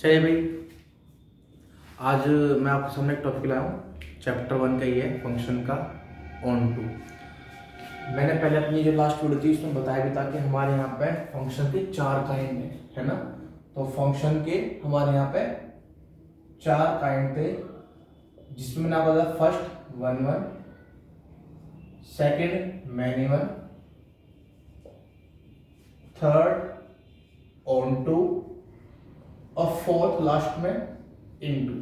चलिए भाई, आज मैं आपके सामने एक टॉपिक लाया हूँ। चैप्टर 1 का ही है, फंक्शन का ऑन टू। मैंने पहले अपनी जो लास्ट वीडियो थी उसमें बताया भी था कि हमारे यहाँ पे फंक्शन के 4 काइंड है ना। तो फंक्शन के हमारे यहाँ पे 4 काइंड थे, जिसमें मैंने आपको बताया first 1-1, second many one, third onto और फोर्थ लास्ट में इनटू।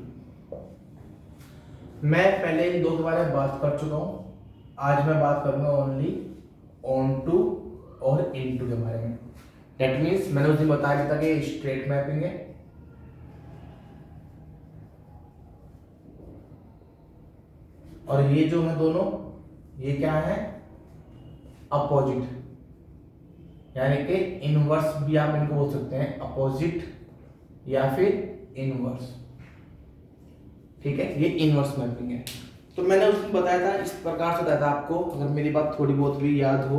मैं पहले इन दो के बारे में बात कर चुका हूं। आज मैं बात करूंगा ओनली ऑन टू और इनटू के बारे में। दैट मीन्स मैंने उस दिन बताया था कि स्ट्रेट मैपिंग है और ये जो है दोनों, ये क्या है, अपोजिट, यानी कि इनवर्स भी आप इनको बोल सकते हैं, अपोजिट या फिर इनवर्स। ठीक है, ये इनवर्स मैपिंग है। तो मैंने उसमें बताया था, इस प्रकार से बताया था आपको, अगर मेरी बात थोड़ी बहुत भी याद हो,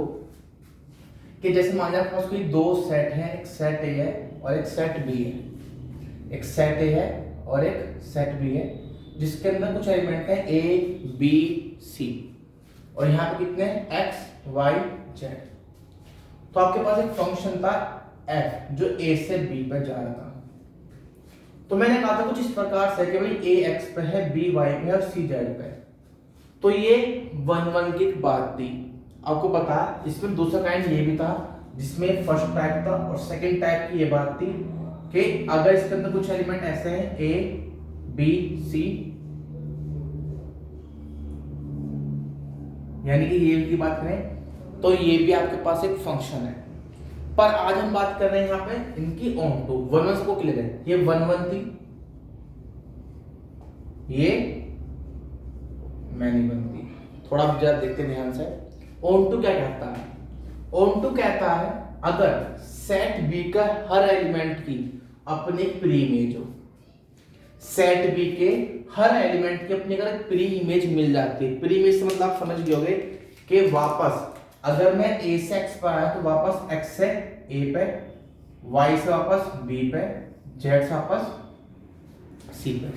कि जैसे मान लीजिए आपके पास कोई दो सेट है, एक सेट ए है और एक सेट बी है। एक सेट ए है और एक सेट बी है, जिसके अंदर कुछ एलिमेंट है ए बी सी, और यहाँ पे कितने एक्स वाई जेड। तो आपके पास एक फंक्शन था f जो a से b पे जा रहा था। तो मैंने कहा था कुछ इस प्रकार से कि भाई a x पे है, b y पे है और c z पे है। तो ये 1-1 की बात थी। आपको पता है इसमें दूसरा काइंड ये भी था, जिसमें फर्स्ट टाइप था और सेकंड टाइप की ये बात थी कि अगर इसके अंदर कुछ एलिमेंट ऐसे हैं a b c, यानी कि ये की बात करें तो ये भी आपके पास एक फंक्शन है। पर आज हम बात कर रहे हैं यहाँ पे इनकी ऑन टू। 1-1 को क्लियर है, ये 1-1 थी, ये मैनी वन थी। थोड़ा जरा देखते ध्यान से। ऑन टू क्या कहता है? ऑन टू कहता है अगर सेट बी का हर एलिमेंट की अपनी प्री इमेज हो, सेट बी के हर एलिमेंट की अपनी अगर प्री इमेज मिल जाती है। प्री इमेज से मतलब आप समझ गए होगे कि वापस अगर मैं a से x पर आया तो वापस x से a पे, y से वापस b पे, z से वापस c पे,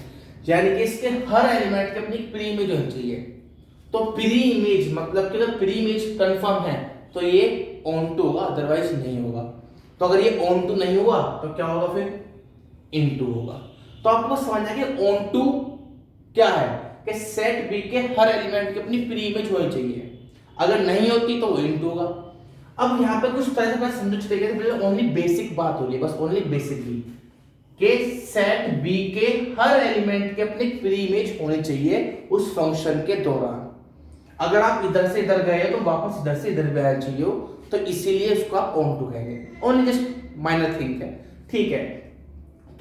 यानी कि इसके हर एलिमेंट की अपनी प्री इमेज होनी चाहिए। तो प्री इमेज मतलब कि अगर प्री इमेज कंफर्म है तो ये ऑन टू होगा, अदरवाइज नहीं होगा। तो अगर ये ऑन टू नहीं हुआ तो क्या होगा, फिर इन टू होगा। तो आपको बस समझना है कि ऑन टू क्या है, कि सेट बी के हर एलिमेंट की अपनी प्री इमेज होनी चाहिए, अगर नहीं होती तो वो इनटू होगा। अब यहाँ पे कुछ तरह से समझो चाहिए, ओनली बेसिक बात हो रही है, बस ओनली बेसिक भी, कि सेट बी के हर एलिमेंट की अपनी प्री इमेज होनी चाहिए उस फंक्शन के दौरान। अगर आप इधर से इधर गए तो वापस इधर से इधर भी आना चाहिए हो, तो इसीलिए उसको आप ऑन टू कहेंगे। ओनली जस्ट माइनर थिंग है, ठीक है।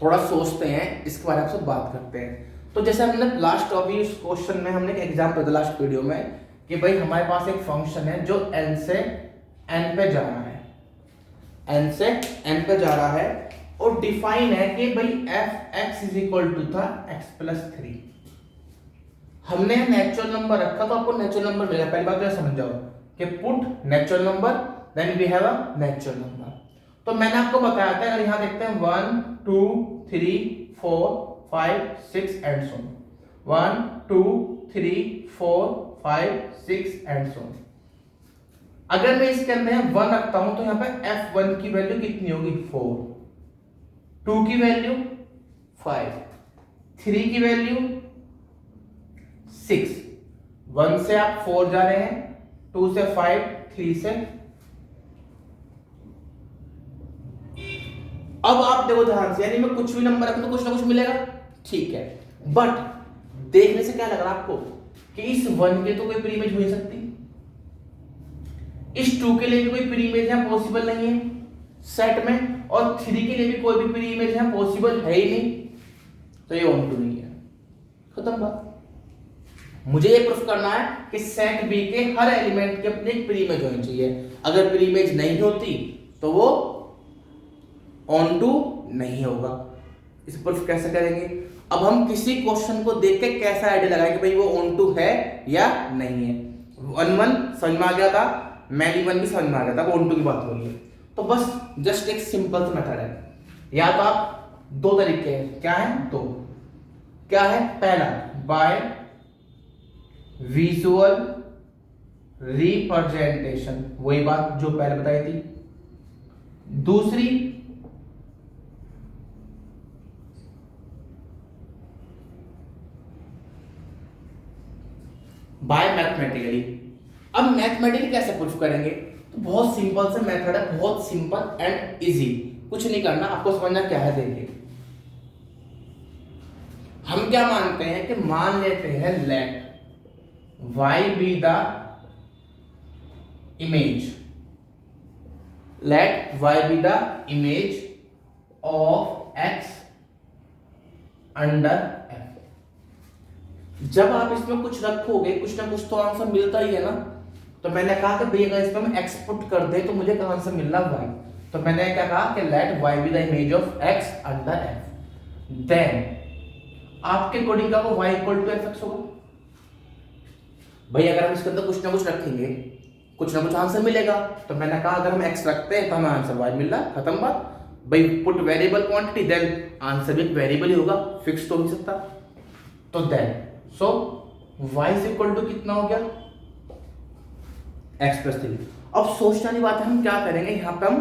थोड़ा सोचते हैं, इसके बारे में आपसे बात करते हैं। तो जैसे हमने लास्ट अभी इस क्वेश्चन में हमने एक एग्जांपल दिया लास्ट वीडियो में, कि भाई हमारे पास एक फंक्शन है जो n से n पे जा रहा है, n से n पे जा रहा है, और डिफाइन है कि भाई f(x) इज इक्वल टू था x+3। हमने नेचुरल नंबर रखा तो आपको नेचुरल नंबर मिला। पहली बात तो समझ जाओ कि put natural number then we have a natural number. तो मैंने आपको बताया था, अगर यहां देखते हैं 1 2 3 4 5 6 एंड सो 1 2 3 4 5 6 एंड सो। अगर मैं इसके अंदर 1 रखता हूं तो यहां पे f1 की वैल्यू कितनी होगी, 4, 2 की वैल्यू 5, 3 की वैल्यू 6, 1 से आप 4 जा रहे हैं, 2 से 5, 3 से। अब आप देखो ध्यान से, यानी मैं कुछ भी नंबर रखूं तो कुछ ना कुछ मिलेगा, ठीक है। बट देखने से क्या लग रहा है आपको कि इस 1 के तो कोई प्री इमेज हो नहीं सकती, इस 2 के लिए भी कोई प्री इमेज है पॉसिबल नहीं है सेट में, और 3 के लिए भी कोई भी प्री इमेज है पॉसिबल है ही नहीं, तो ये ऑन टू नहीं है। खत्म बात। मुझे ये प्रूफ करना है कि सेट बी के हर एलिमेंट की अपनी प्री इमेज होनी चाहिए। अगर प्री इमेज नहीं होती तो वो ऑन टू नहीं होगा। इस प्रूफ कैसे करेंगे? अब हम किसी क्वेश्चन को देख के कैसा आइडिया लगाएंगे भाई वो ऑन टू है या नहीं है। 1-1 समझ में आ गया था, मैनी वन भी समझ में आ गया था, ऑन टू की बात हो रही है। तो बस जस्ट एक सिंपल सा मेथड है, या तो आप दो तरीके हैं, क्या है? दो। क्या है? पहला बाय विजुअल रिप्रेजेंटेशन, वही बात जो पहले बताई थी। दूसरी बाय मैथमेटिकली। अब मैथमेटिकली कैसे प्रूफ करेंगे? तो बहुत सिंपल से मेथड है, बहुत सिंपल एंड इजी, कुछ नहीं करना, आपको समझना क्या है। देखिए हम क्या मानते हैं कि मान लेते हैं let y be the image, let y be the image of x under f। जब आप इसमें कुछ रखोगे कुछ ना कुछ तो आंसर मिलता ही है ना। तो मैंने कहा कि भैया अगर इसमें हम x पुट कर दे तो मुझे कहां से मिल रहा y। तो मैंने क्या कहा कि let y be the image of x under f, then आपके अकॉर्डिंग क्या होगा? y इक्वल टू fx होगा। भाई अगर हम इसके अंदर कुछ ना कुछ रखेंगे कुछ ना कुछ आंसर मिलेगा। तो मैंने कहा अगर हम x रखते हैं तो हमें आंसर y मिल रहा है, खत्म बात। भाई put variable quantity then answer भी वेरिएबल ही होगा, फिक्स तो हो नहीं सकता। तो then so y is equal to कितना हो गया? x plus 3। अब सोचने वाली बात है, हम क्या करेंगे यहाँ पे? हम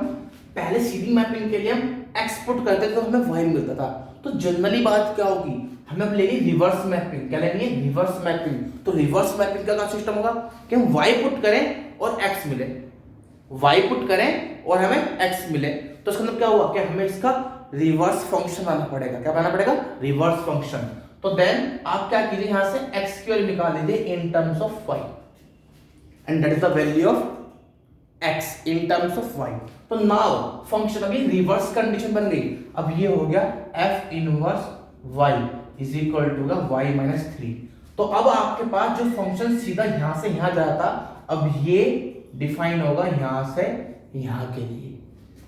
पहले सीधी मैपिंग के लिए हम x पुट करते थे तो हमें y मिलता था। तो जनरली बात क्या होगी? हमें अब लेनी रिवर्स मैपिंग। क्या लेनी है? Reverse mapping. तो रिवर्स मैपिंग का क्या सिस्टम होगा कि हम y पुट करें और x मिले, y पुट करें और हमें x मिले। तो इसका मतलब क्या हुआ कि हमें इसका रिवर्स फंक्शन बनाना पड़ेगा। क्या बनाना पड़ेगा? Reverse function. तो देन आप क्या कीजिए, यहां से x की वैल्यू निकाल लीजिए in terms of y and that is the value of x in terms of y। तो नाउ फंक्शन अभी रिवर्स कंडीशन बन गई। अब ये हो गया f inverse y is equal to का y माइनस 3। तो अब आपके पास जो फंक्शन सीधा यहां से यहां जाता, अब ये डिफाइन होगा यहां से यहां के लिए।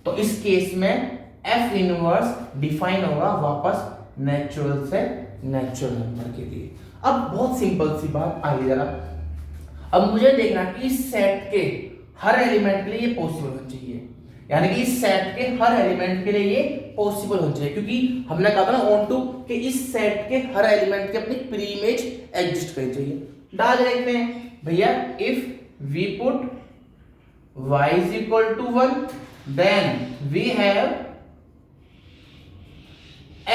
तो इस केस में f इनवर्स डिफाइन होगा वापस नेचुरल से नेचुरल नंबर के लिए। अब बहुत सिंपल सी बात आइए जरा, अब मुझे देखना कि इस सेट के हर एलिमेंट के लिए ये पॉसिबल होना चाहिए, यानी कि इस सेट के हर एलिमेंट के लिए ये पॉसिबल होना चाहिए। क्योंकि हमने कहा था ना ऑन टू कि इस सेट के हर एलिमेंट के अपनी प्री इमेज एग्जिस्ट करनी चाहिए। डाल देखते हैं भैया, if we put y is equal to 1 then we have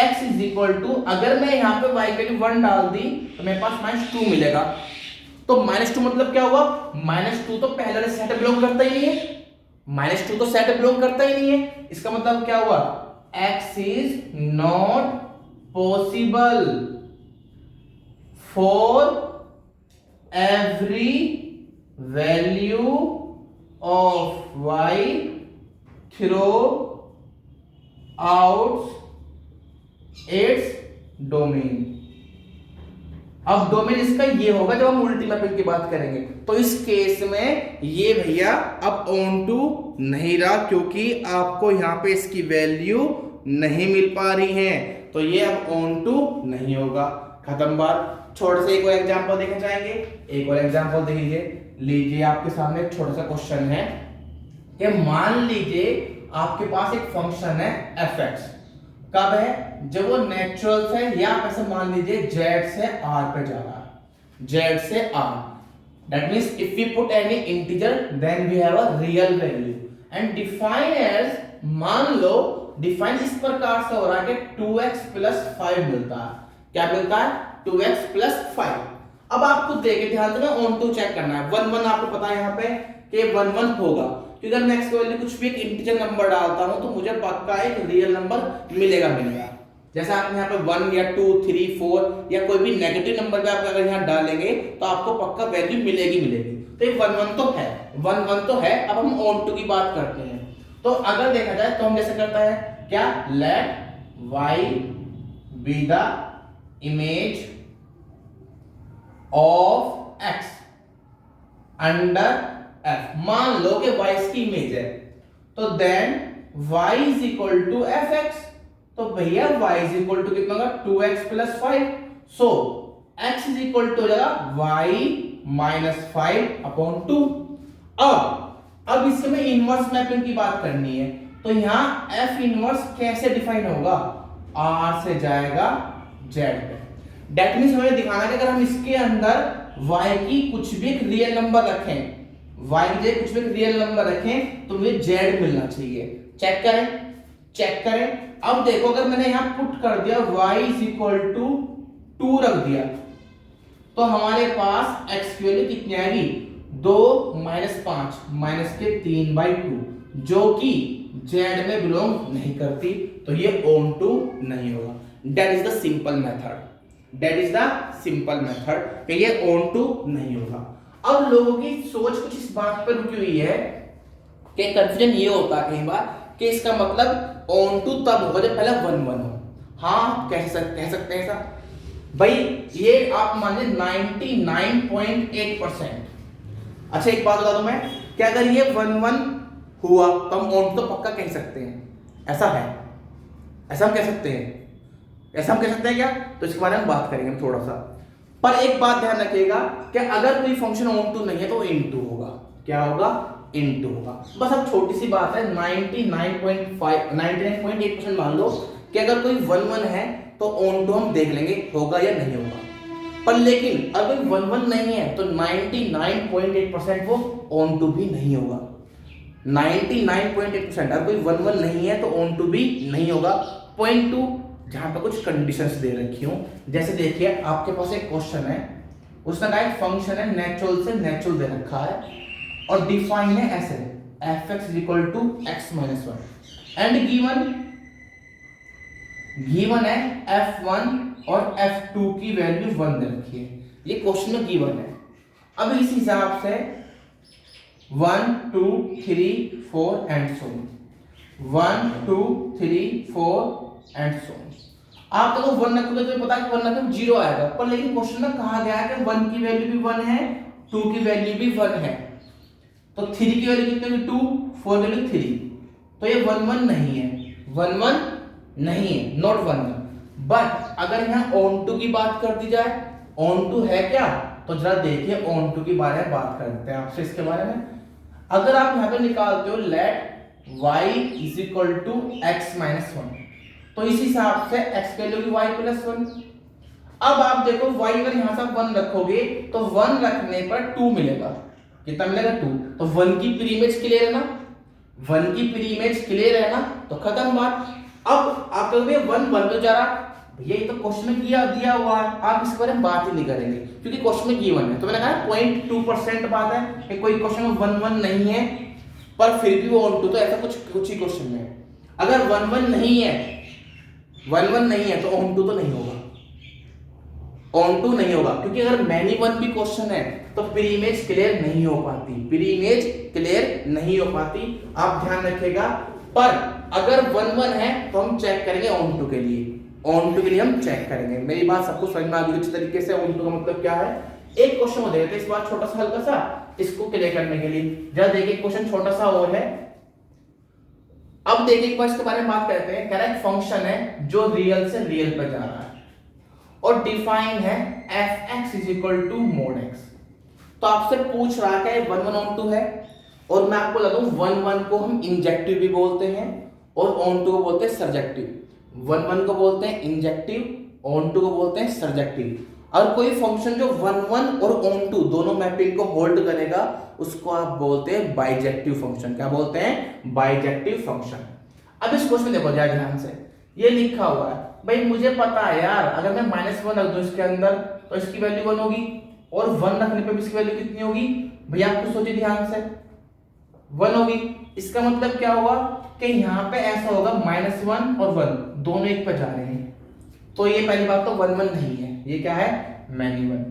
x is equal to, अगर मैं यहां पे y के लिए 1 डाल दी तो मेरे पास -2 मिलेगा। तो -2 मतलब क्या हुआ? -2 तो पहले सेट बिलोंग करता ही नहीं है, -2 तो सेट बिलोंग करता ही नहीं है। इसका मतलब क्या हुआ? x is not possible for every value of y through out its domain. अब डोमेन इसका ये होगा जब हम उल्टी मैपिंग की बात करेंगे। तो इस केस में ये भैया अब ऑन टू नहीं रहा, क्योंकि आपको यहां पे इसकी वैल्यू नहीं मिल पा रही है, तो ये अब ऑन टू नहीं होगा, खत्म बात। छोटा सा एक और एग्जांपल देखना चाहेंगे, एक और एग्जांपल देख लीजिए। लीजिए आपके सामने एक छोटा सा क्वेश्चन है कि मान लीजिए आपके पास एक फंक्शन है fx, कब है? जब वो नेचुरल से, या आप ऐसे मान लीजिए z से r पे जा रहा है, z से r। That means if we put any integer then we have a real value and define as, मान लो डिफाइन इस प्रकार से हो रहा है कि 2x प्लस 5 मिलता है। क्या मिलता है? 2x plus 5। अब आपको देखे ध्यान से ना ऑन टू चेक करना है। 1 1 आपको पता है यहाँ पे कि 1 1 होगा, क्योंकि अगर मैं x की वैल्यू कुछ भी एक इंटीजर नंबर डालता हूं तो मुझे पक्का एक रियल नंबर मिलेगा। जैसे आप यहाँ पे 1 या 2 3 4 या कोई भी नेगेटिव नंबर पे आप अगर यहाँ डालेंगे तो आपको पक्का वैल्यू मिलेगी। तो ये 1 1 तो है, 1 1 तो है। अब हम ऑन टू की बात करते हैं। तो अगर देखा जाए तो हम जैसे करता है क्या, let y be the image of x under f। मान लो कि y इसकी इमेज है, तो then y is equal to fx। तो भैया y इज इक्वल टू कितना होगा? 2x plus 5। So x is equal to हो जाएगा y माइनस 5 अपॉन 2। अब इसके में इनवर्स मैपिंग की बात करनी है, तो यहां f इनवर्स कैसे डिफाइन होगा? R से जाएगा Z पे। डेट मीन्स हमें दिखाना है कि अगर हम इसके अंदर y की कुछ भी एक रियल नंबर रखें, y की जगह कुछ भी एक रियल नंबर रखें तो मुझे Z मिलना चाहिए। चेक करें। अब देखो अगर मैंने यहां पुट कर दिया y इज इक्वल टू 2 रख दिया तो हमारे पास x की वैल्यू कितनी आएगी, 2 - 5 -3/2 जो कि Z में बिलोंग नहीं करती, तो ये ऑन टू नहीं होगा। That is the simple method कि ये ऑन टू नहीं होगा। अब लोगों की सोच कुछ इस बात पर रुकी हुई है कि कंफ्यूजन ये होता है कई बार कि इसका मतलब ऑन टू तब होगा जब पहले 1 1 हो। हाँ कह सकते हैं ऐसा भाई, ये आप मान लीजिए 99.8%। अच्छा एक बात बता दूं मैं कि अगर ये 1 1 हुआ तो हम ऑन तो पक्का कह सकते हैं, ऐसा है, ऐसा हम कह सकते हैं क्या? तो इसके बारे में बात करेंगे थोड़ा सा। पर एक बात ध्यान रखिएगा कि अगर कोई फंक्शन ऑन टू नहीं है तो इनटू होगा। क्या होगा? इनटू होगा। बस अब छोटी सी बात है, 99.8% मान लो कि अगर कोई 1 1 है तो ऑन टू हम देख लेंगे होगा या नहीं होगा। पर लेकिन अगर 1 1 नहीं है तो 99.8% वो ऑन टू भी नहीं होगा। 99.8% अगर कोई 1 1 नहीं है तो ऑन टू भी नहीं होगा। पॉइंट 2 जहां पर कुछ कंडीशंस दे रखी हूं, जैसे देखिए आपके पास एक क्वेश्चन है, उसका एक फंक्शन है नेचुरल से नेचुरल दे रखा है और डिफाइन है ऐसे fx = x - 1 एंड गिवन है f1 और f2 की वैल्यू 1 दे रखी है। ये क्वेश्चन में गिवन है। अब इस हिसाब से 1 2 3 4 एंड सो 1 2 3 4 एंड सो। आप तो 1 रखोगे तो पता है कि 1 रखोगे 0 आएगा, पर लेकिन क्वेश्चन में कहा गया है कि 1 की वैल्यू भी 1 है, 2 की वैल्यू भी 1 है, तो 3 की वैल्यू कितनी होगी 2, 4 की वैल्यू 3, तो ये 1 1 नहीं है, 1 1 नहीं है, नॉट 1 1। बट अगर यहां ऑन टू की बात कर दी जाए, ऑन टू है क्या, तो जरा देखिए ऑन टू के बारे में बात करते हैं आपसे इसके बारे में। अगर आप यहां पे निकालते हो लेट y = x - 1 तो इस हिसाब से x की वैल्यू होगी y + 1। अब आप देखो y अगर यहां से 1 रखोगे तो 1 रखने पर 2 मिलेगा। कितना मिलेगा? 2। तो 1 की प्री इमेज क्लियर है ना, 1 की प्री इमेज क्लियर है ना, तो खत्म बात। अब आप कहोगे 1 1 तो जा रहा भैया, ये तो क्वेश्चन में दिया हुआ है, आप इस बारे में बात ही नहीं करेंगे क्योंकि क्वेश्चन में गिवन है। तो मैंने कहा 0.2% बात है कि कोई क्वेश्चन में 1 1 नहीं है पर फिर भी वो ऑन टू, तो ऐसा कुछ ही क्वेश्चन में अगर 1 1 नहीं है, 1 1 नहीं है तो ऑन टू तो नहीं होगा, ऑन टू नहीं होगा क्योंकि अगर मैनी 1 भी क्वेश्चन है तो प्री इमेज क्लियर नहीं हो पाती, आप ध्यान रखिएगा। पर अगर 1 1 है तो हम चेक करेंगे ऑन टू के लिए, हम चेक करेंगे। मेरी बात सबको समझ में आ गई अच्छी तरीके से ऑन टू का मतलब क्या है। एक क्वेश्चन हो देते इस बार छोटा सा हल्का सा, इसको क्लियर करने के लिए जरा देखिए क्वेश्चन छोटा सा और है। अब देखिए एक बार इसके बारे में बात करते हैं। कह रहा है फंक्शन है जो रियल से रियल पर जा रहा है और डिफाइन है fx = mod x। तो आपसे पूछ रहा है 1 1 ऑन टू है और मैं आपको बता दूं 1 1 को हम इंजेक्टिव भी बोलते हैं और ऑन टू को बोलते हैं सर्जेक्टिव। 1 1 को बोलते हैं इंजेक्टिव, ऑन टू को बोलते हैं सर्जेक्टिव। और कोई फंक्शन जो 1 1 और ऑन टू दोनों मैपिंग को होल्ड करेगा उसको आप बोलते हैं बाइजेक्टिव फंक्शन। क्या बोलते हैं? Bijective function. अब इस क्वेश्चन देखो ध्यान से, ये लिखा हुआ है भाई मुझे पता है यार अगर मैं -1 रख दूं इसके अंदर तो इसकी वैल्यू 1 होगी और 1 रखने पे भी इसकी वैल्यू कितनी होगी भैया, आपको सोचिए ध्यान से 1 होगी। इसका मतलब क्या होगा कि यहाँ पे ऐसा होगा -1 और 1 दोनों एक पे जा रहे हैं, तो ये पहली बात तो 1 1 नहीं है, ये क्या है? मैनी 1।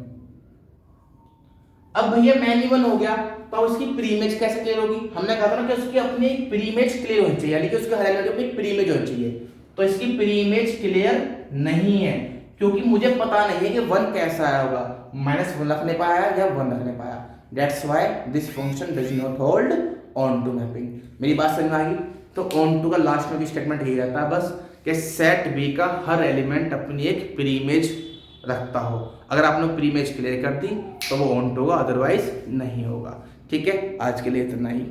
अब भैया मैनी 1 हो गया तो अब उसकी प्री इमेज कैसे क्लियर होगी? हमने कहा था ना कि उसकी अपनी एक प्री इमेज क्लियर होनी चाहिए, यानी कि उसके हर एलिमेंट की प्री इमेज होनी चाहिए। तो इसकी प्री इमेज क्लियर नहीं है क्योंकि मुझे पता नहीं है कि 1 कैसा आया होगा, -1 रखने पाया या 1 रखने पाया। That's why this function does not hold on to mapping. मेरी बात समझ में आ गई? तो ऑन टू का लास्ट में भी स्टेटमेंट यही रहता है बस कि सेट बी का हर एलिमेंट अपनी एक प्री इमेज रखता हो। अगर आपने प्री इमेज क्लियर कर दी तो वो ऑन टू होगा, अदरवाइज नहीं होगा। ठीक है, आज के लिए इतना ही।